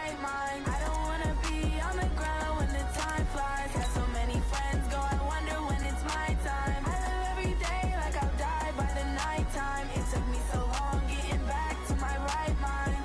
right mind. I don't wanna be on the ground when the time flies. Got so many friends go, I wonder when it's my time. I live every day like I'll die by the nighttime. It took me so long getting back to my right mind.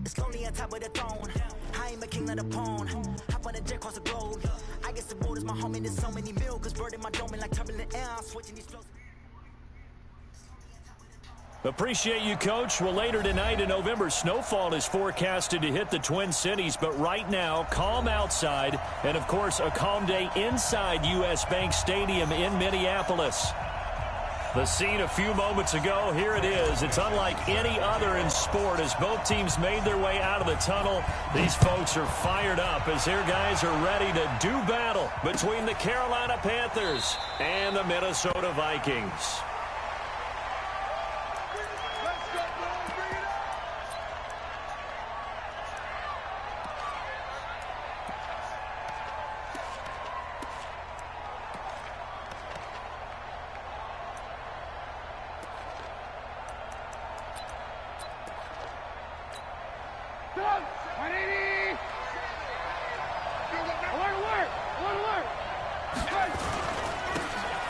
It's lonely on top of the throne. I am a king of the pawn. Hop on a jet across the globe. I guess the world is my home and there's so many mil. Cause bird in my dome and like turbulent air. I'm switching these flows. Appreciate you, Coach. Well, later tonight in November, snowfall is forecasted to hit the Twin Cities. But right now, calm outside. And, of course, a calm day inside U.S. Bank Stadium in Minneapolis. The scene a few moments ago, here it is. It's unlike any other in sport as both teams made their way out of the tunnel. These folks are fired up as their guys are ready to do battle between the Carolina Panthers and the Minnesota Vikings.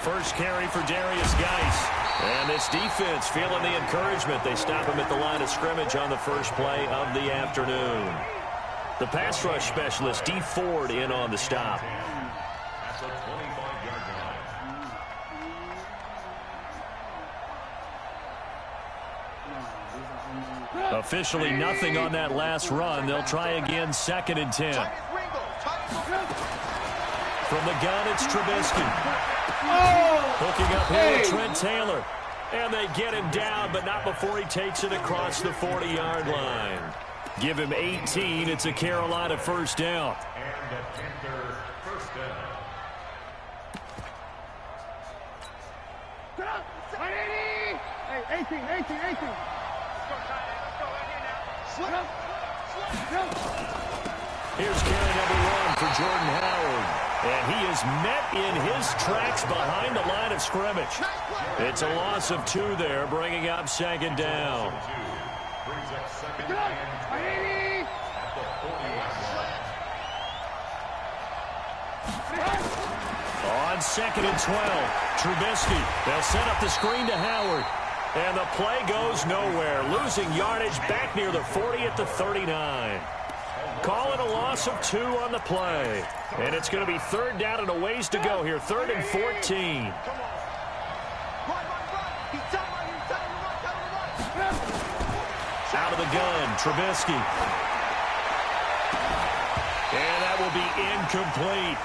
First carry for Darius Geis. And this defense feeling the encouragement. They stop him at the line of scrimmage on the first play of the afternoon. The pass rush specialist, D. Ford, in on the stop. That's a 25-yard line. Officially nothing on that last run. They'll try again, 2nd and 10. From the gun, it's Trubisky. Hooking up here with Trent Taylor. And they get him down, but not before he takes it across the 40-yard line. Give him 18. It's a Carolina first down. And the Panthers first down. Hey, 18. Here's carry number 1 for Jordan Howard. And he is met in his tracks behind the line of scrimmage. It's a loss of 2 there, bringing up 2nd down. Brings up 2nd and 10 at the 40-yard line. On 2nd and 12, Trubisky. They'll set up the screen to Howard. And the play goes nowhere. Losing yardage back near the 40 at the 39. Call it a loss of 2 on the play. And it's going to be 3rd down and a ways to go here. 3rd and 14. Out of the gun, Trubisky. And that will be incomplete.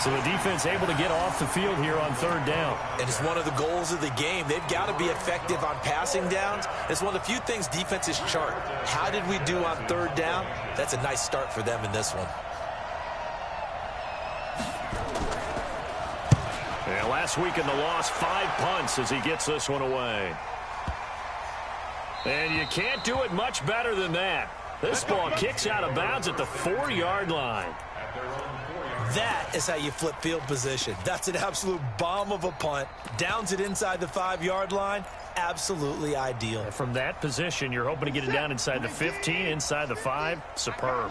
So the defense able to get off the field here on 3rd down. And it's one of the goals of the game. They've got to be effective on passing downs. It's one of the few things defenses chart. How did we do on 3rd down? That's a nice start for them in this one. And last week in the loss, 5 punts as he gets this one away. And you can't do it much better than that. This ball kicks out of bounds at the 4-yard line. That is how you flip field position. That's an absolute bomb of a punt. Downs it inside the 5-yard line. Absolutely ideal. From that position, you're hoping to get it down inside the 15, inside the 5. Superb.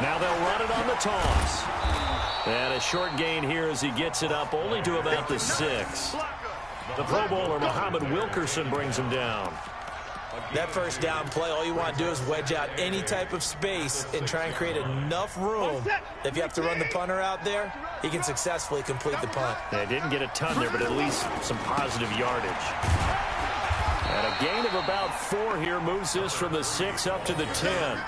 Now they'll run it on the toss. And a short gain here as he gets it up only to about the 6. The Pro Bowler, Muhammad Wilkerson, brings him down. That first down play, all you want to do is wedge out any type of space and try and create enough room. If you have to run the punter out there, he can successfully complete the punt. They didn't get a ton there, but at least some positive yardage. And a gain of about 4 here moves this from the 6 up to the 10.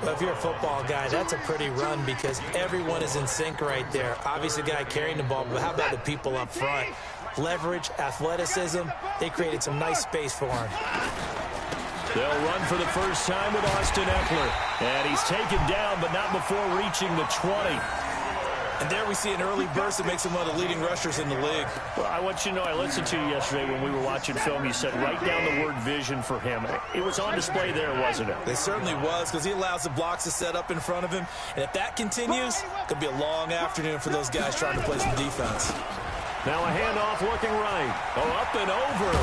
Well, if you're a football guy, that's a pretty run because everyone is in sync right there. Obviously, the guy carrying the ball, but how about the people up front? Leverage, athleticism, they created some nice space for him. They'll run for the first time with Austin Eckler. And he's taken down, but not before reaching the 20. And there we see an early burst that makes him one of the leading rushers in the league. Well, I want you to know, I listened to you yesterday when we were watching film. You said write down the word vision for him. It was on display there, wasn't it? It certainly was, because he allows the blocks to set up in front of him. And if that continues, it could be a long afternoon for those guys trying to play some defense. Now a handoff looking right. Oh, up and over.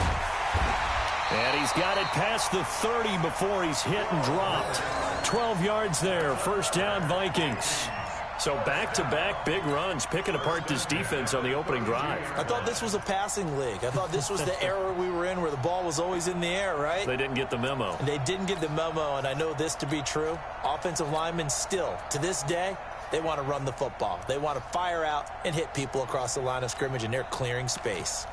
And he's got it past the 30 before he's hit and dropped. 12 yards there. First down, Vikings. So back-to-back big runs, picking apart this defense on the opening drive. I thought this was a passing league. I thought this was the era we were in where the ball was always in the air, right? They didn't get the memo. And they didn't get the memo, and I know this to be true. Offensive linemen still, to this day, they want to run the football. They want to fire out and hit people across the line of scrimmage, and they're clearing space.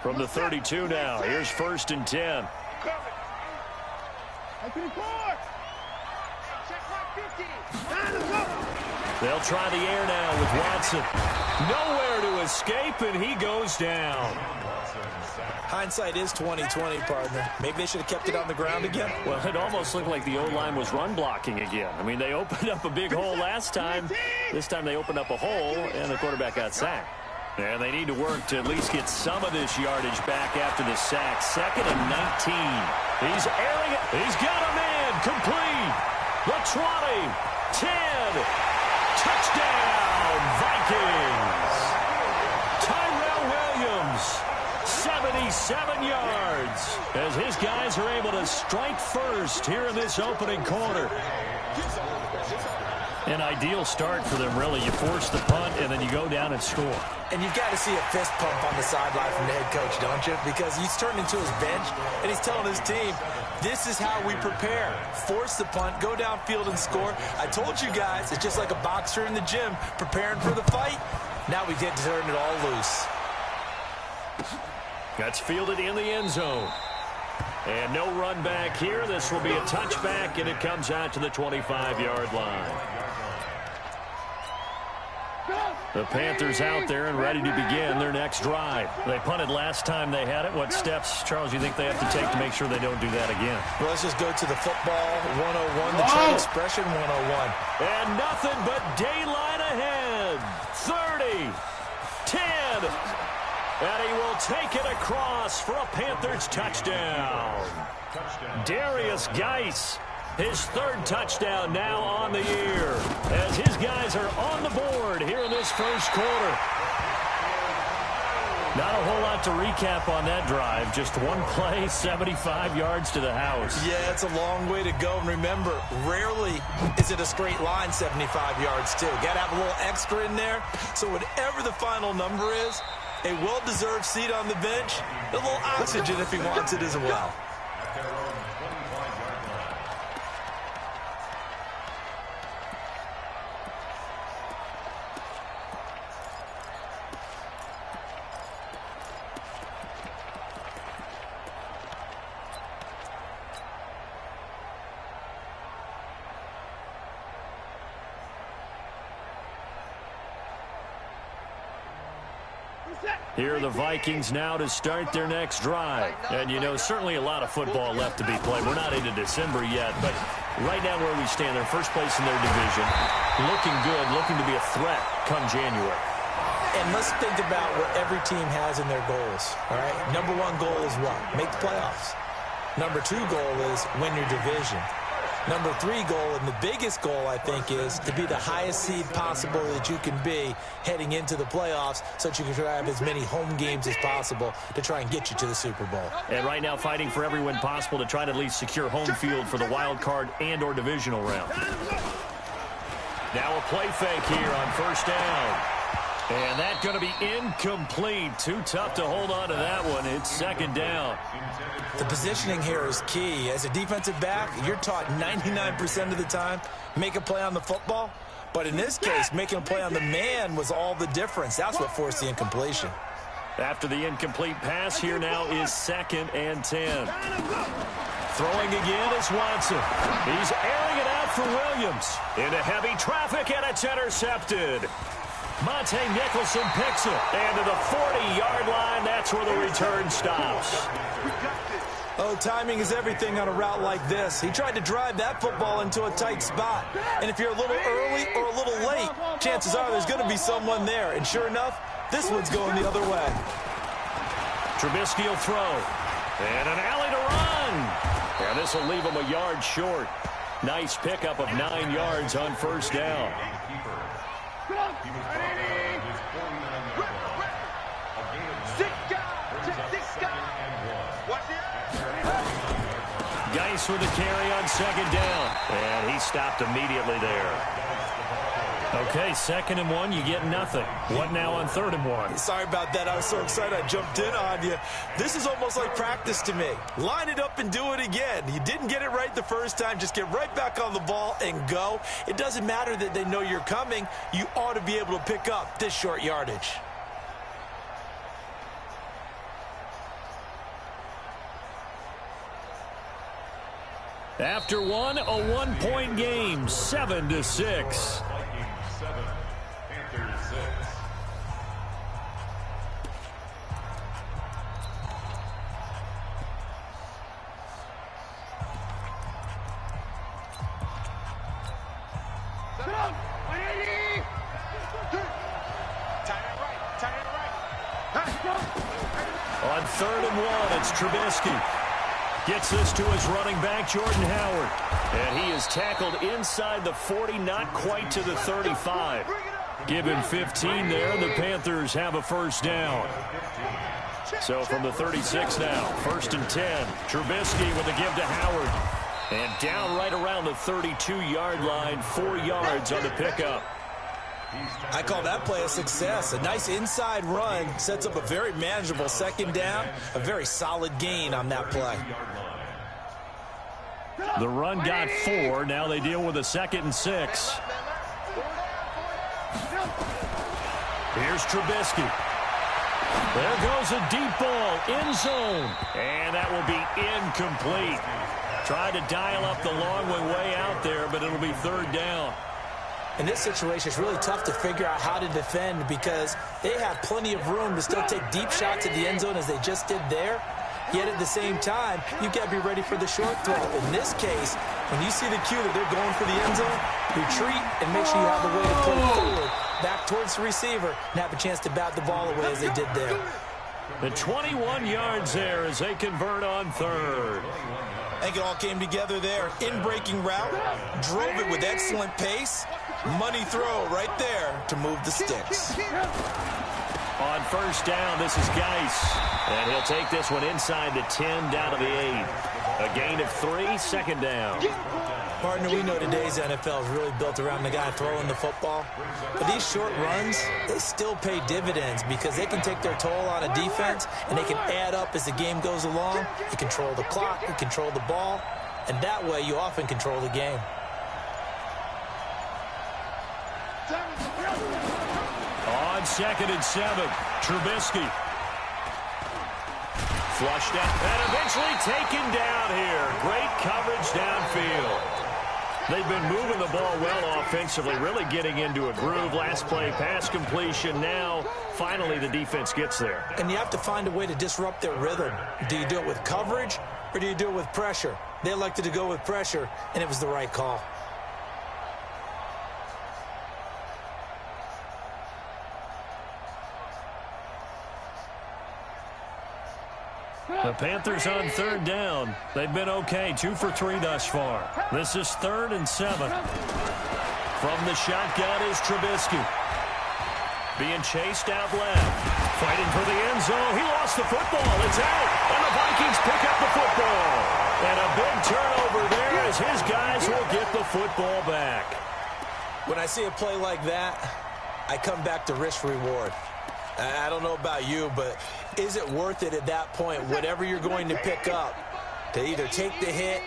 From the 32 now, here's 1st and 10. They'll try the air now with Watson. Nowhere to escape, and he goes down. Hindsight is 20/20, partner. Maybe they should have kept it on the ground again. Well, it almost looked like the O-line was run blocking again. I mean, they opened up a big hole last time. This time they opened up a hole, and the quarterback got sacked. And they need to work to at least get some of this yardage back after the sack. 2nd and 19. He's airing it. He's got a man. Complete. The 20. 10. Touchdown, Vikings. Tyrell Williams, 77 yards, as his guys are able to strike first here in this opening quarter. An ideal start for them, really. You force the punt, and then you go down and score. And you've got to see a fist pump on the sideline from the head coach, don't you? Because he's turned into his bench, and he's telling his team, this is how we prepare. Force the punt, go downfield and score. I told you guys, it's just like a boxer in the gym preparing for the fight. Now we get to turn it all loose. That's fielded in the end zone. And no run back here. This will be a touchback, and it comes out to the 25-yard line. The Panthers out there and ready to begin their next drive. They punted last time they had it. What steps, Charles, you think they have to take to make sure they don't do that again? Well, let's just go to the football 101, the trade expression 101. And nothing but daylight ahead. 30, 10, and he will take it across for a Panthers touchdown. Darius Geis, his 3rd touchdown now on the year, as his guys are on the board here in this first quarter. Not a whole lot to recap on that drive. Just one play, 75 yards to the house. Yeah, it's a long way to go. And remember, rarely is it a straight line 75 yards, too. Got to have a little extra in there. So whatever the final number is, a well-deserved seat on the bench, a little oxygen if he wants it as well. Here are the Vikings now to start their next drive. And, you know, certainly a lot of football left to be played. We're not into December yet, but right now where we stand, they're first place in their division. Looking good, looking to be a threat come January. And let's think about what every team has in their goals, all right? Number 1 goal is what? Make the playoffs. Number 2 goal is win your division. Number 3 goal, and the biggest goal, I think, is to be the highest seed possible that you can be heading into the playoffs so that you can try to have as many home games as possible to try and get you to the Super Bowl. And right now fighting for every win possible to try to at least secure home field for the wild card and or divisional round. Now a play fake here on 1st down. And that's going to be incomplete. Too tough to hold on to that one. It's 2nd down. The positioning here is key. As a defensive back, you're taught 99% of the time, make a play on the football. But in this case, making a play on the man was all the difference. That's what forced the incompletion. After the incomplete pass, here now is 2nd and 10. Throwing again is Watson. He's airing it out for Williams. Into heavy traffic, and it's intercepted. Monte Nicholson picks it. And to the 40-yard line, that's where the return stops. Oh, timing is everything on a route like this. He tried to drive that football into a tight spot. And if you're a little early or a little late, chances are there's going to be someone there. And sure enough, this one's going the other way. Trubisky will throw. And an alley to run. And this will leave him a yard short. Nice pickup of 9 yards on first down. Geis with a carry on second down. And he stopped immediately there. Okay, 2nd and 1, you get nothing. What now on 3rd and 1? Sorry about that. I was so excited I jumped in on you. This is almost like practice to me. Line it up and do it again. You didn't get it right the first time. Just get right back on the ball and go. It doesn't matter that they know you're coming. You ought to be able to pick up this short yardage. After one, a 1-point game, 7-6. On 3rd and 1, it's Trubisky. Gets this to his running back, Jordan Howard. And he is tackled inside the 40, not quite to the 35. Give him 15 there, and the Panthers have a first down. So from the 36 now, 1st and 10. Trubisky with a give to Howard. And down right around the 32-yard line, 4 yards on the pickup. I call that play a success. A nice inside run sets up a very manageable 2nd down. A very solid gain on that play. The run got 4. Now they deal with a 2nd and 6. Here's Trubisky. There goes a deep ball, end zone. And that will be incomplete. Tried to dial up the long way out there, but it'll be 3rd down. In this situation, it's really tough to figure out how to defend because they have plenty of room to still take deep shots at the end zone as they just did there. Yet at the same time, you've got to be ready for the short throw. In this case, when you see the cue that they're going for the end zone, retreat and make sure you have the way to play forward, back towards the receiver, and have a chance to bat the ball away as they did there. The 21 yards there as they convert on 3rd. I think it all came together there. In-breaking route, drove it with excellent pace. Money throw right there to move the sticks. On first down, this is Geis. And he'll take this one inside the 10, down to the 8. A gain of 3, 2nd down. Partner, we know today's NFL is really built around the guy throwing the football. But these short runs, they still pay dividends because they can take their toll on a defense and they can add up as the game goes along. You control the clock, you control the ball, and that way you often control the game. On 2nd and 7, Trubisky. Flushed out and eventually taken down here. Great coverage downfield. They've been moving the ball well offensively, really getting into a groove. Last play, pass completion. Now, finally, the defense gets there. And you have to find a way to disrupt their rhythm. Do you do it with coverage or do you do it with pressure? They elected to go with pressure, and it was the right call. The Panthers on 3rd down. They've been okay, 2 for 3 thus far. This is 3rd and 7. From the shotgun is Trubisky. Being chased out left. Fighting for the end zone. He lost the football. It's out. And the Vikings pick up the football. And a big turnover there as his guys will get the football back. When I see a play like that, I come back to risk-reward. I don't know about you, but is it worth it at that point, whatever you're going to pick up, to either take the hit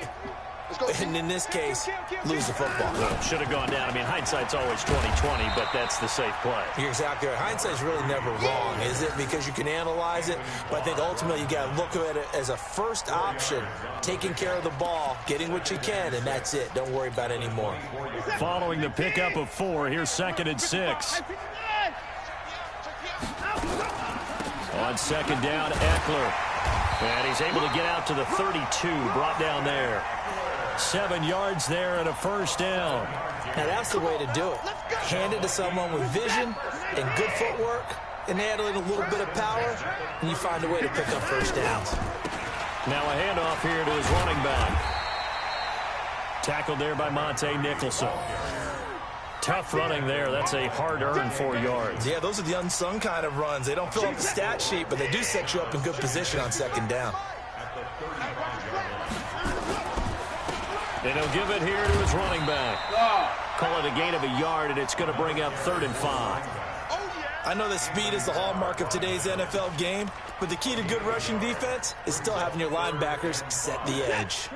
and, in this case, lose the football? Well, should have gone down. I mean, hindsight's always 20/20, but that's the safe play. You're exactly right. Hindsight's really never wrong, is it? Because you can analyze it, but I think ultimately you got to look at it as a first option, taking care of the ball, getting what you can, and that's it. Don't worry about it anymore. Following the pickup of 4, here's 2nd and 6. On 2nd down, Eckler. And he's able to get out to the 32, brought down there. 7 yards there and a first down. Now that's the way to do it. Hand it to someone with vision and good footwork, and add in a little bit of power, and you find a way to pick up first downs. Now a handoff here to his running back. Tackled there by Monte Nicholson. Tough running there. That's a hard-earned 4 yards. Yeah, those are the unsung kind of runs. They don't fill up the stat sheet, but they do set you up in good position on second down. And he'll give it here to his running back. Call it a gain of a yard, and it's going to bring up 3rd and 5. I know that speed is the hallmark of today's NFL game, but the key to good rushing defense is still having your linebackers set the edge.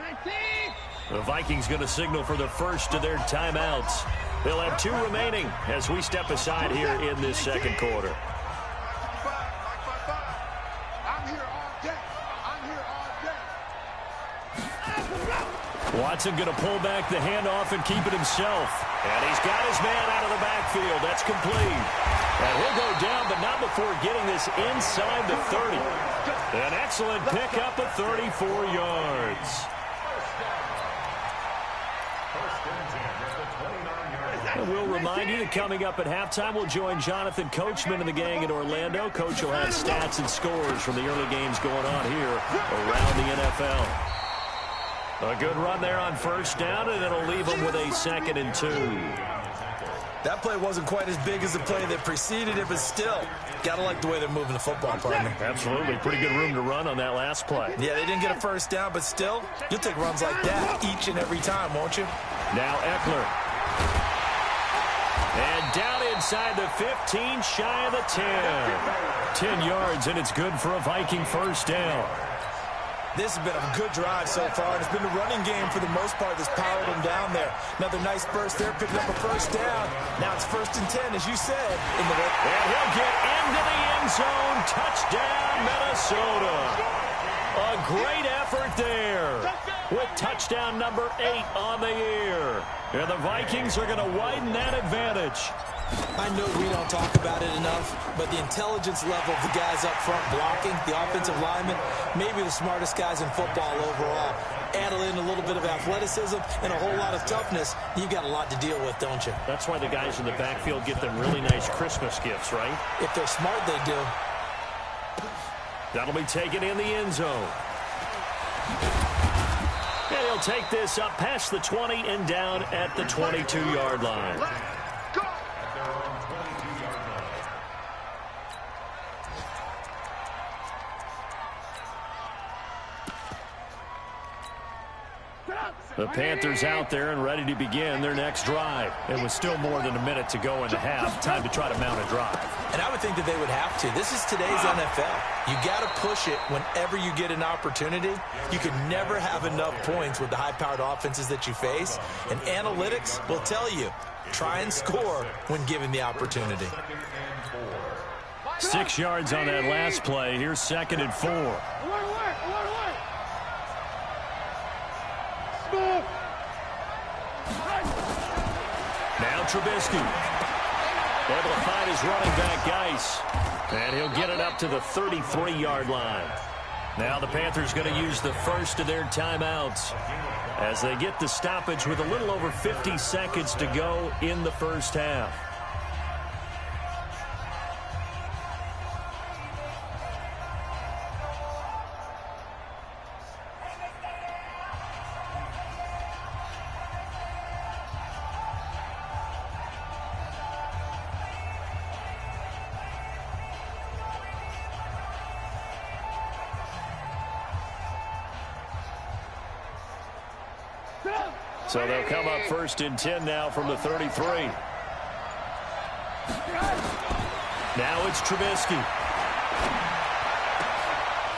The Vikings going to signal for the first of their timeouts. They'll have 2 remaining as we step aside here in this second quarter. Watson going to pull back the handoff and keep it himself. And he's got his man out of the backfield. That's complete. And he'll go down, but not before getting this inside the 30. An excellent pickup of 34 yards. And we'll remind you that coming up at halftime, we'll join Jonathan Coachman and the gang in Orlando. Coach will have stats and scores from the early games going on here around the NFL. A good run there on first down, and it'll leave them with a 2nd and 2. That play wasn't quite as big as the play that preceded it, but still, gotta like the way they're moving the football, partner. Absolutely. Pretty good room to run on that last play. Yeah, they didn't get a first down, but still, you'll take runs like that each and every time, won't you? Now Eckler. And down inside the 15, shy of the 10. 10 yards, and it's good for a Viking first down. This has been a good drive so far. It's been the running game for the most part that's powered them down there. Another nice burst there, picking up a first down. Now it's 1st and 10, as you said. And he'll get into the end zone. Touchdown, Minnesota. A great effort there with touchdown number 8 on the year. And the Vikings are going to widen that advantage. I know we don't talk about it enough, but the intelligence level of the guys up front blocking, the offensive linemen, maybe the smartest guys in football overall. Add in a little bit of athleticism and a whole lot of toughness, you've got a lot to deal with, don't you? That's why the guys in the backfield get them really nice Christmas gifts, right? If they're smart, they do. That'll be taken in the end zone. And he'll take this up past the 20 and down at the 22-yard line. The Panthers out there and ready to begin their next drive. It was still more than a minute to go in the half. Time to try to mount a drive. And I would think that they would have to. This is today's NFL. You got to push it whenever you get an opportunity. You can never have enough points with the high-powered offenses that you face. And analytics will tell you, try and score when given the opportunity. 6 yards on that last play. Here's 2nd and 4. Now Trubisky. Able to find his running back, Geis. And he'll get it up to the 33-yard line. Now the Panthers going to use the first of their timeouts as they get the stoppage with a little over 50 seconds to go in the first half. So they'll come up 1st and 10 now from the 33. Now it's Trubisky.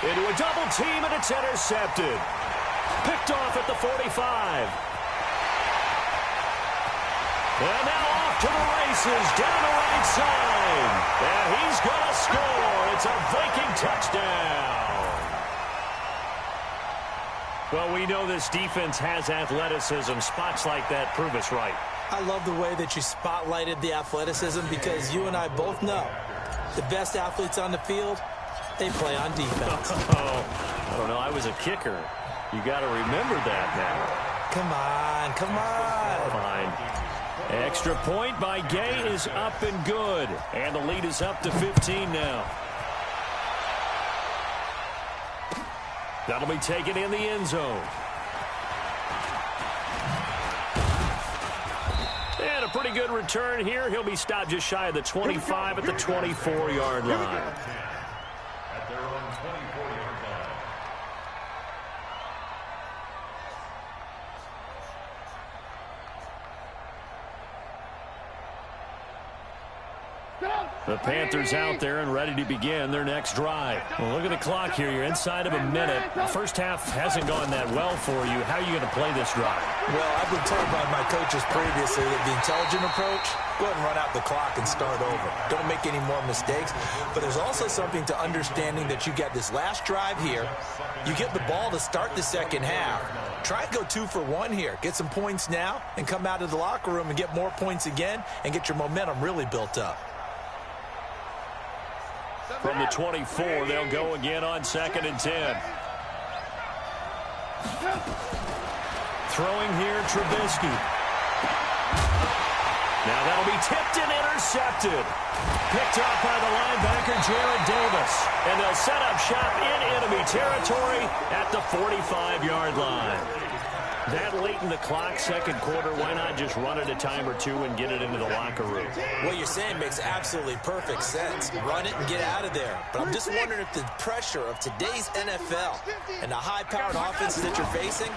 Into a double team, and it's intercepted. Picked off at the 45. And now off to the races, down the right side. And he's going to score. It's a Viking touchdown. Well, we know this defense has athleticism. Spots like that prove us right. I love the way that you spotlighted the athleticism because you and I both know the best athletes on the field they play on defense. I don't know. I was a kicker. You got to remember that now. Come on, come on. Fine. Extra point by Gay is up and good. And the lead is up to 15 now. That'll be taken in the end zone. And a pretty good return here. He'll be stopped just shy of the 25 at the 24-yard line. At their own 24-yard line. The Panthers out there and ready to begin their next drive. Well, look at the clock here. You're inside of a minute. The first half hasn't gone that well for you. How are you going to play this drive? Well, I've been told by my coaches previously that the intelligent approach, go ahead and run out the clock and start over. Don't make any more mistakes. But there's also something to understanding that you got this last drive here. You get the ball to start the second half. Try and go 2 for 1 here. Get some points now and come out of the locker room and get more points again and get your momentum really built up. From the 24, they'll go again on 2nd and 10. Throwing here, Trubisky. Now that'll be tipped and intercepted. Picked off by the linebacker, Jared Davis. And they'll set up shop in enemy territory at the 45-yard line. That late in the clock, second quarter, why not just run it a time or two and get it into the locker room? What you're saying makes absolutely perfect sense. Run it and get out of there. But I'm just wondering if the pressure of today's NFL and the high-powered offenses that you're facing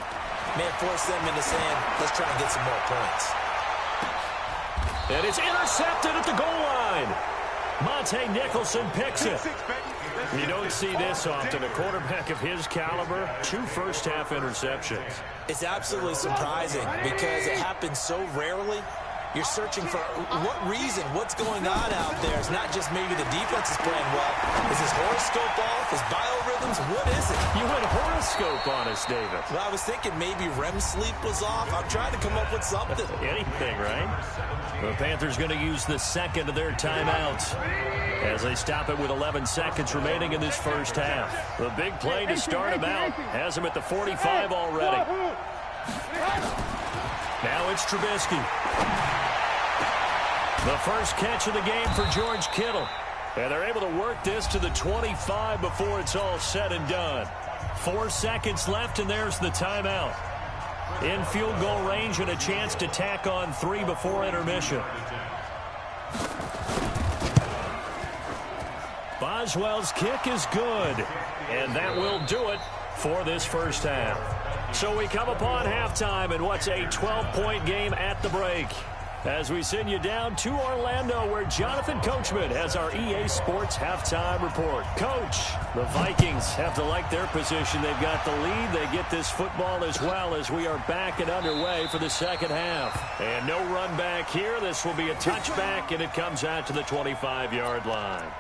may have forced them into saying, let's try and get some more points. And it's intercepted at the goal line. Monte Nicholson picks it. You don't see this often. A quarterback of his caliber, 2 first-half interceptions. It's absolutely surprising because it happens so rarely. You're searching for what reason, what's going on out there. It's not just maybe the defense is playing well. Is his horoscope off? His biorhythms? What is it? You went horoscope on us, David. Well, I was thinking maybe REM sleep was off. I'm trying to come up with something. Anything, right? The Panthers going to use the second of their timeouts as they stop it with 11 seconds remaining in this first half. The big play to start him out has him at the 45 already. Now it's Trubisky. The first catch of the game for George Kittle. And they're able to work this to the 25 before it's all said and done. 4 seconds left, and there's the timeout. In field goal range and a chance to tack on 3 before intermission. Boswell's kick is good. And that will do it for this first half. So we come upon halftime in what's a 12-point game at the break. As we send you down to Orlando, where Jonathan Coachman has our EA Sports halftime report. Coach, the Vikings have to like their position. They've got the lead. They get this football as well as we are back and underway for the second half. And no run back here. This will be a touchback, and it comes out to the 25-yard line.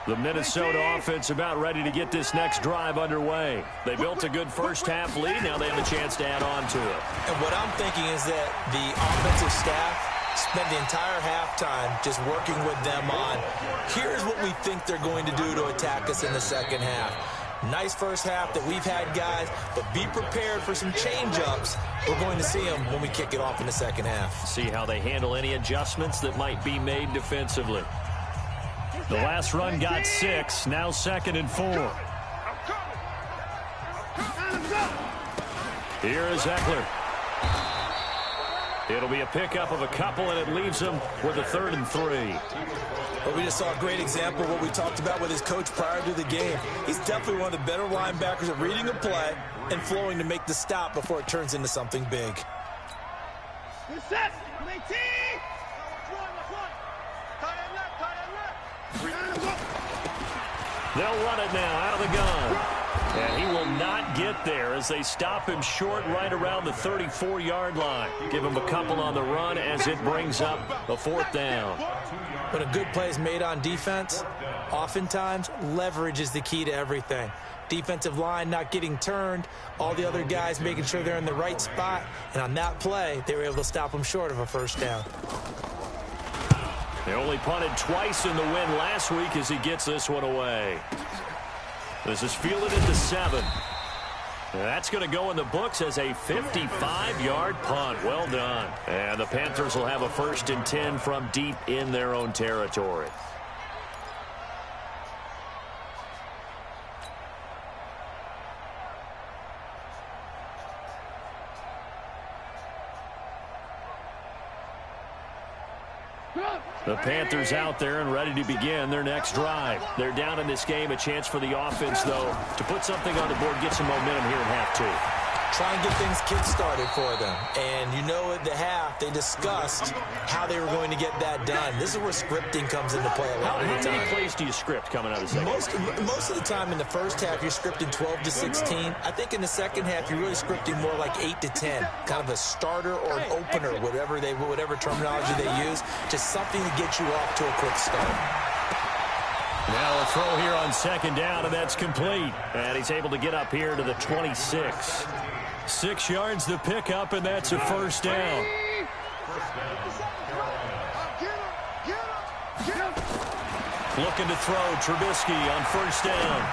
The Minnesota offense about ready to get this next drive underway. They built a good first-half lead. Now they have a chance to add on to it. And what I'm thinking is that the offensive staff spent the entire halftime just working with them on, here's what we think they're going to do to attack us in the second half. Nice first half that we've had, guys, but be prepared for some change-ups. We're going to see them when we kick it off in the second half. See how they handle any adjustments that might be made defensively. The last run got 6, now 2nd and 4. Here is Eckler. It'll be a pickup of a couple, and it leaves him with a 3rd and 3. Well, we just saw a great example of what we talked about with his coach prior to the game. He's definitely one of the better linebackers at reading a play and flowing to make the stop before it turns into something big. They'll run it now out of the gun. And he will not get there as they stop him short right around the 34-yard line. Give him a couple on the run as it brings up a 4th down. When a good play is made on defense, oftentimes leverage is the key to everything. Defensive line not getting turned. All the other guys making sure they're in the right spot. And on that play, they were able to stop them short of a first down. They only punted twice in the win last week as he gets this one away. This is fielded at the 7. That's going to go in the books as a 55-yard punt. Well done. And the Panthers will have a 1st and 10 from deep in their own territory. The Panthers out there and ready to begin their next drive. They're down in this game. A chance for the offense, though, to put something on the board, get some momentum here at half 2. Try and get things kick-started for them. And you know at the half, they discussed how they were going to get that done. This is where scripting comes into play a lot of the time. How many plays do you script coming out of the second? Most of the time in the first half, you're scripting 12 to 16. I think in the second half, you're really scripting more like 8 to 10. Kind of a starter or an opener, whatever terminology they use. Just something to get you off to a quick start. Now a throw here on 2nd down, and that's complete. And he's able to get up here to the 26. 6 yards the pickup, and that's a 1st down. Looking to throw, Trubisky on 1st down.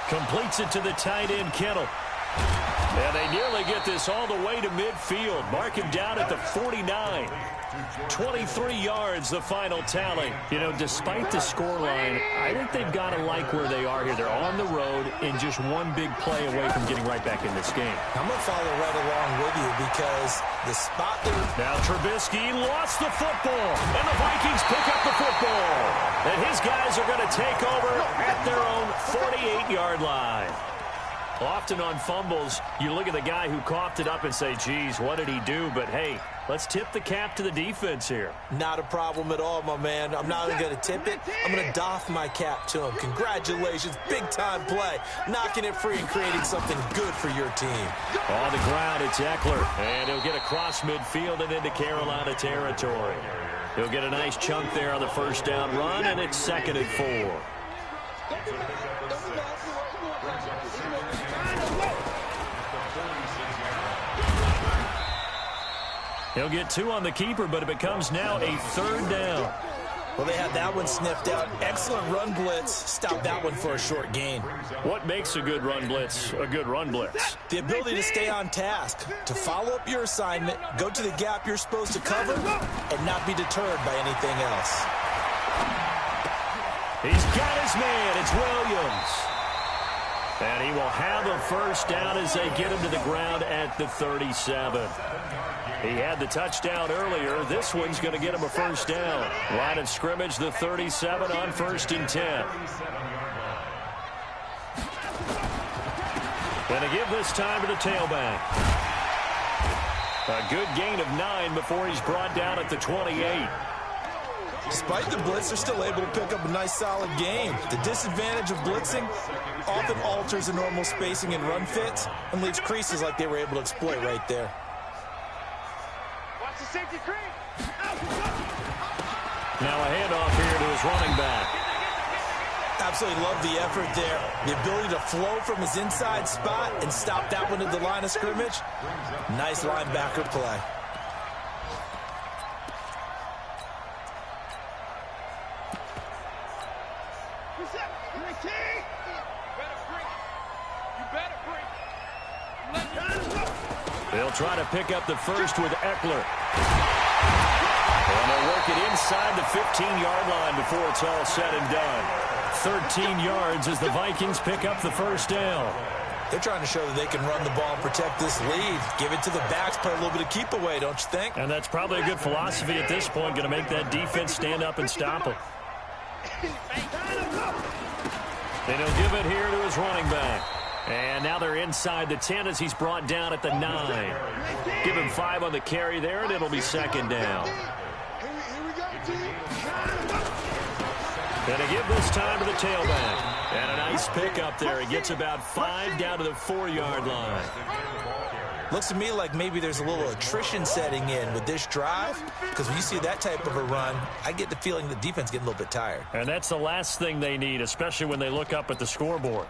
Completes it to the tight end, Kittle. And they nearly get this all the way to midfield. Mark him down at the 49. 23 yards, the final tally. You know, despite the scoreline, I think they've got to like where they are here. They're on the road and just one big play away from getting right back in this game. I'm going to follow right along with you because the spot there... Now Trubisky lost the football, and the Vikings pick up the football. And his guys are going to take over at their own 48-yard line. Often on fumbles, you look at the guy who coughed it up and say, geez, what did he do? But, hey, let's tip the cap to the defense here. Not a problem at all, my man. I'm not even going to tip it. I'm going to doff my cap to him. Congratulations. Big-time play. Knocking it free and creating something good for your team. On the ground, it's Eckler. And he'll get across midfield and into Carolina territory. He'll get a nice chunk there on the 1st down run, and it's 2nd and 4. He'll get 2 on the keeper, but it becomes now a 3rd down. Well, they had that one sniffed out. Excellent run blitz. Stop that one for a short gain. What makes a good run blitz a good run blitz? The ability to stay on task, to follow up your assignment, go to the gap you're supposed to cover, and not be deterred by anything else. He's got his man. It's Williams. And he will have a 1st down as they get him to the ground at the 37. He had the touchdown earlier. This one's going to get him a 1st down. Line of scrimmage, the 37 on 1st and 10. Going to give this time to the tailback. A good gain of 9 before he's brought down at the 28. Despite the blitz, they're still able to pick up a nice, solid game. The disadvantage of blitzing often alters the normal spacing and run fits and leaves creases like they were able to exploit right there. Watch the safety crease. Now a handoff here to his running back. Absolutely love the effort there. The ability to flow from his inside spot and stop that one at the line of scrimmage. Nice linebacker play. They'll try to pick up the first with Eckler. And they'll work it inside the 15-yard line before it's all said and done. 13 yards as the Vikings pick up the 1st down. They're trying to show that they can run the ball and protect this lead. Give it to the backs, play a little bit of keep away, don't you think? And that's probably a good philosophy at this point, going to make that defense stand up and stop him. And he'll give it here to his running back. And now they're inside the 10 as he's brought down at the 9. Give him 5 on the carry there, and it'll be 2nd down. Going to give this time to the tailback. And a nice pick up there. He gets about 5 down to the 4-yard line. Looks to me like maybe there's a little attrition setting in with this drive, because when you see that type of a run, I get the feeling the defense getting a little bit tired. And that's the last thing they need, especially when they look up at the scoreboard.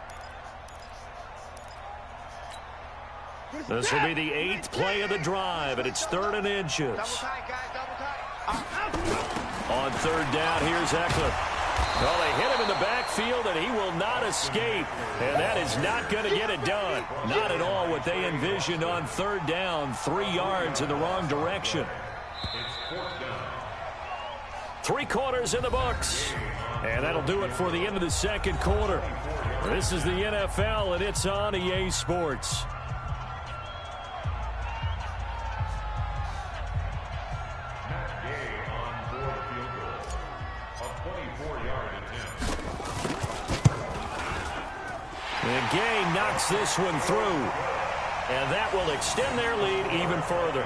This will be the 8th play of the drive, and it's 3rd and inches. On 3rd down, here's Eckler. Well, they hit him in the backfield, and he will not escape. And that is not going to get it done. Not at all what they envisioned on 3rd down. 3 yards in the wrong direction. 3 quarters in the books. And that'll do it for the end of the 2nd quarter. This is the NFL, and it's on EA Sports. And Gay knocks this one through. And that will extend their lead even further.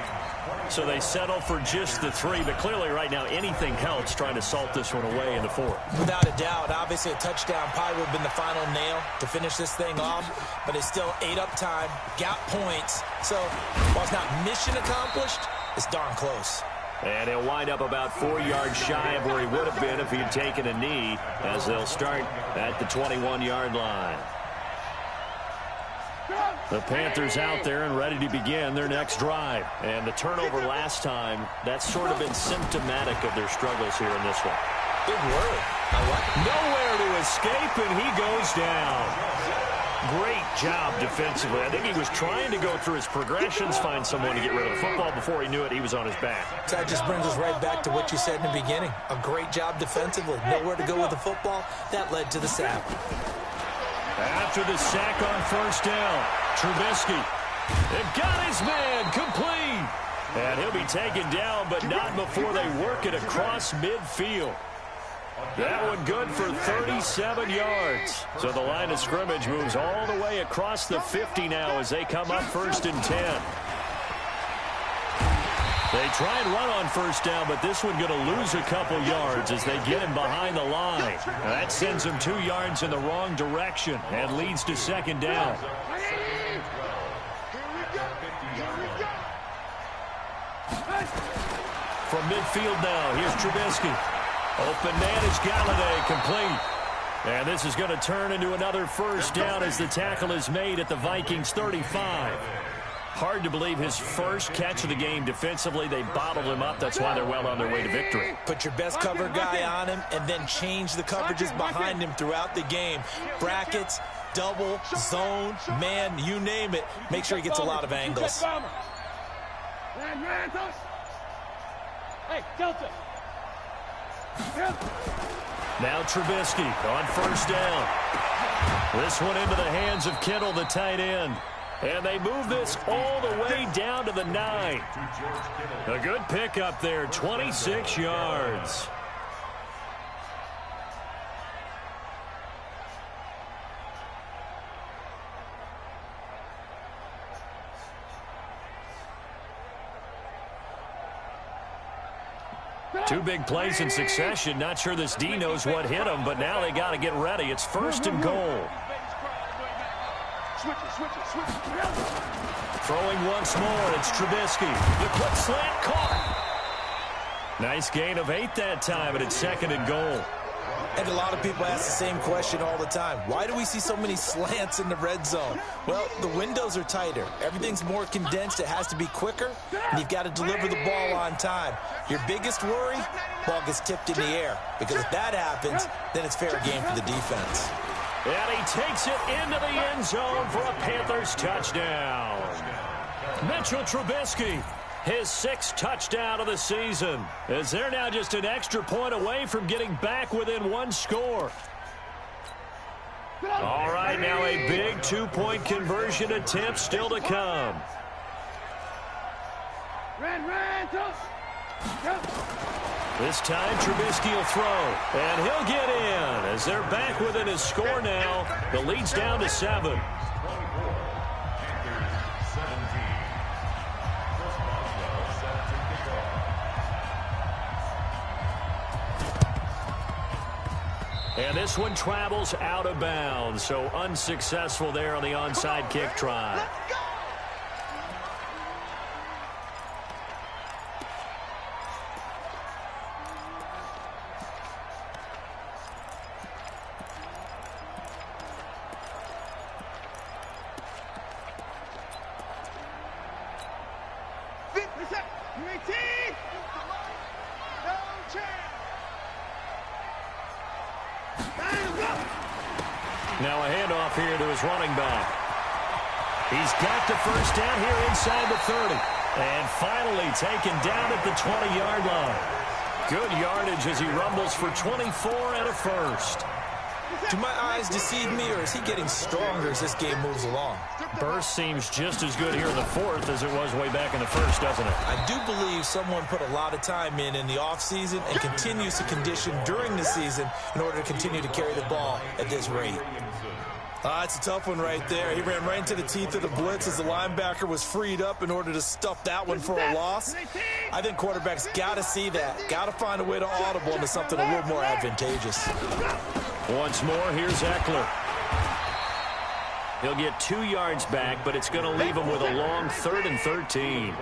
So they settle for just the 3. But clearly right now anything helps trying to salt this one away in the 4th. Without a doubt. Obviously a touchdown probably would have been the final nail to finish this thing off. But it's still 8 up time. Got points. So while it's not mission accomplished, it's darn close. And he'll wind up about 4 yards shy of where he would have been if he had taken a knee, as they'll start at the 21-yard line. The Panthers out there and ready to begin their next drive. And the turnover last time, that's sort of been symptomatic of their struggles here in this one. Big word. I like it. Nowhere to escape, and he goes down. Great job defensively. I think he was trying to go through his progressions, find someone to get rid of the football. Before he knew it, he was on his back. So that just brings us right back to what you said in the beginning. A great job defensively. Nowhere to go with the football. That led to the sack. After the sack on 1st down, Trubisky. They've got his man complete. And he'll be taken down, but not before they work it across midfield. That one good for 37 yards. So the line of scrimmage moves all the way across the 50 now as they come up 1st and 10. They try and run on 1st down, but this one going to lose a couple yards as they get him behind the line. Now that sends him 2 yards in the wrong direction and leads to 2nd down. From midfield now, here's Trubisky. Open man is Galladay, complete. And this is going to turn into another 1st down as the tackle is made at the Vikings 35. Hard to believe his first catch of the game defensively. They bottled him up. That's why they're well on their way to victory. Put your best cover guy on him and then change the coverages behind him throughout the game. Brackets, double, zone, man, you name it. Make sure he gets a lot of angles. Hey, Delta. Now Trubisky on 1st down. This one into the hands of Kittle, the tight end. And they move this all the way down to the 9. A good pickup there, 26 yards. Two big plays in succession. Not sure this D knows what hit him, but now they got to get ready. It's 1st and goal. Throwing once more, it's Trubisky. The quick slant caught. Nice gain of 8 that time, and it's 2nd and goal. And a lot of people ask the same question all the time. Why do we see so many slants in the red zone? Well, the windows are tighter. Everything's more condensed. It has to be quicker, and you've got to deliver the ball on time. Your biggest worry, ball gets tipped in the air. Because if that happens, then it's fair game for the defense. And he takes it into the end zone for a Panthers touchdown. Mitchell Trubisky, his 6th touchdown of the season, as they're now just an extra point away from getting back within 1 score. All right, now a big 2-point conversion attempt still to come. This time Trubisky will throw, and he'll get in as they're back within his score now. The lead's down to 7. And this one travels out of bounds, so unsuccessful there on the onside kick try. Now a handoff here to his running back. He's got the first down here inside the 30. And finally taken down at the 20-yard line. Good yardage as he rumbles for 24 and a first. Do my eyes deceive me, or is he getting stronger as this game moves along? Burst seems just as good here in the fourth as it was way back in the first, doesn't it? I do believe someone put a lot of time in the offseason and continues to condition during the season in order to continue to carry the ball at this rate. It's a tough one right there. He ran right into the teeth of the blitz as the linebacker was freed up in order to stuff that one for a loss. I think quarterbacks got to see that. Got to find a way to audible into something a little more advantageous. Once more, here's Eckler. He'll get 2 yards back, but it's going to leave him with a long 3rd and 13.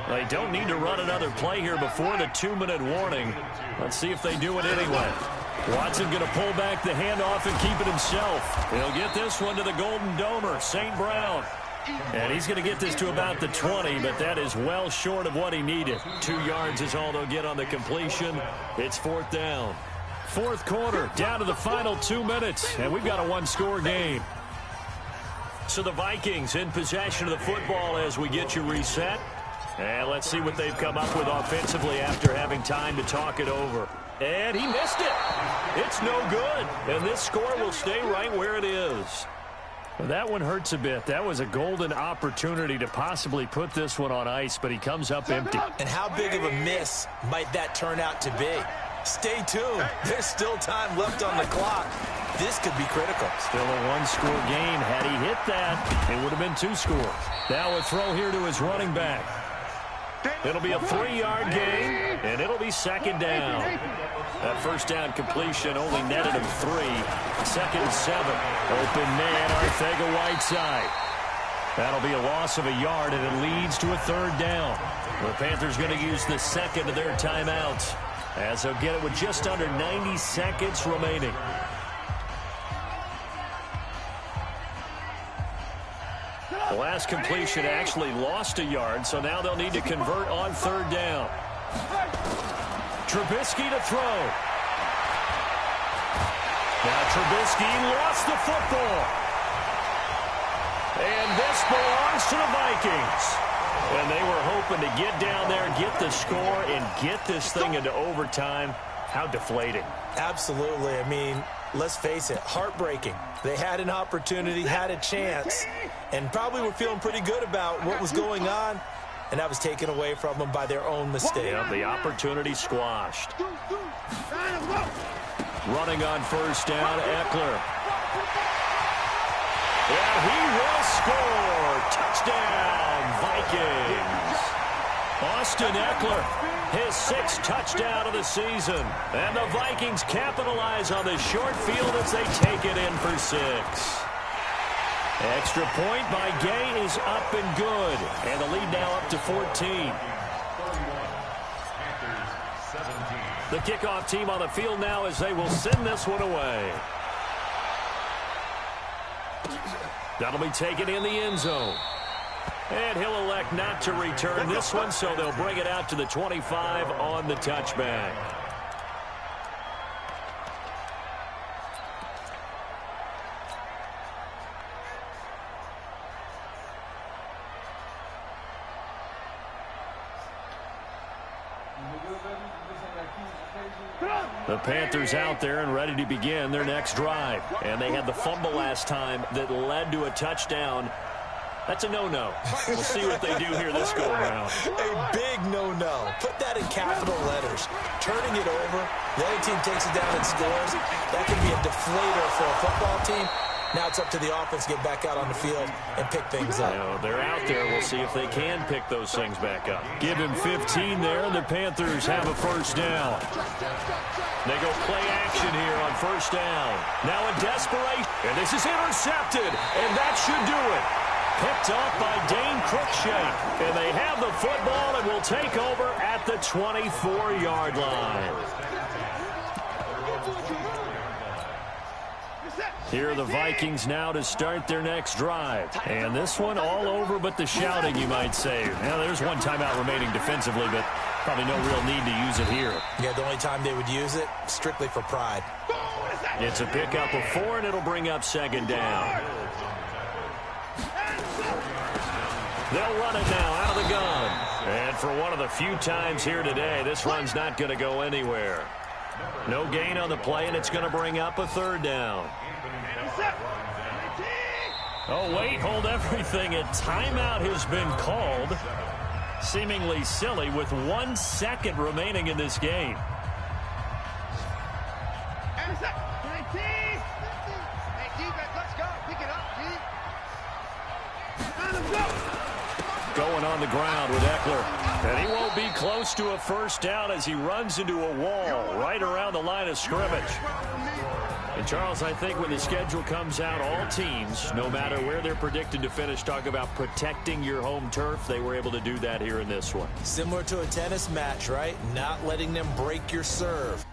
They don't need to run another play here before the 2-minute warning. Let's see if they do it anyway. Watson going to pull back the handoff and keep it himself. He'll get this one to the Golden Domer, St. Brown. And he's going to get this to about the 20, but that is well short of what he needed. 2 yards is all they'll get on the completion. It's 4th down. Fourth quarter, down to the final 2 minutes, and we've got a one-score game. So the Vikings in possession of the football as we get you reset. And let's see what they've come up with offensively after having time to talk it over. And he missed it. It's no good. And this score will stay right where it is. Well, that one hurts a bit. That was a golden opportunity to possibly put this one on ice, but he comes up empty. And how big of a miss might that turn out to be? Stay tuned. There's still time left on the clock. This could be critical. Still a one-score game. Had he hit that, it would have been 2 scores. Now a throw here to his running back. It'll be a 3-yard gain, and it'll be 2nd down. That first down completion only netted him 3. 2nd and 7. Open man, Arcega-Whiteside. That'll be a loss of a yard, and it leads to a 3rd down. The Panthers going to use the second of their timeouts, as they'll get it with just under 90 seconds remaining. The last completion actually lost a yard, so now they'll need to convert on 3rd down. Trubisky to throw. Now Trubisky lost the football. And this belongs to the Vikings. And they were hoping to get down there, get the score, and get this thing into overtime. How deflating. Absolutely. I mean, let's face it, heartbreaking. They had an opportunity, had a chance, and probably were feeling pretty good about what was going on, and that was taken away from them by their own mistake. Yeah, the opportunity squashed. Running on 1st down, Eckler. And he will score. Touchdown, Vikings. Austin Eckler, his 6th touchdown of the season. And the Vikings capitalize on the short field as they take it in for 6. Extra point by Gay is up and good. And the lead now up to 14. The kickoff team on the field now as they will send this one away. That'll be taken in the end zone. And he'll elect not to return this one, so they'll bring it out to the 25 on the touchback. The Panthers out there and ready to begin their next drive. And they had the fumble last time that led to a touchdown. That's a no-no. We'll see what they do here this go-around. A big no-no. Put that in capital letters. Turning it over, the other team takes it down and scores. That can be a deflator for a football team. Now it's up to the offense to get back out on the field and pick things up. You know, they're out there. We'll see if they can pick those things back up. Give him 15 there, and the Panthers have a 1st down. They go play action here on 1st down. Now a desperation, and this is intercepted, and that should do it. Picked off by Dane Cruikshank, and they have the football and will take over at the 24-yard line. Here are the Vikings now to start their next drive. And this one all over but the shouting, you might say. Now, there's one timeout remaining defensively, but probably no real need to use it here. Yeah, the only time they would use it, strictly for pride. It's a pickup of 4, and it'll bring up second down. They'll run it now out of the gun. And for one of the few times here today, this run's not going to go anywhere. No gain on the play, and it's going to bring up a third down. Oh, wait, hold everything. A timeout has been called. Seemingly silly with 1 second remaining in this game. Going on the ground with Eckler. And he won't be close to a first down as he runs into a wall right around the line of scrimmage. And, Charles, I think when the schedule comes out, all teams, no matter where they're predicted to finish, talk about protecting your home turf. They were able to do that here in this one. Similar to a tennis match, right? Not letting them break your serve.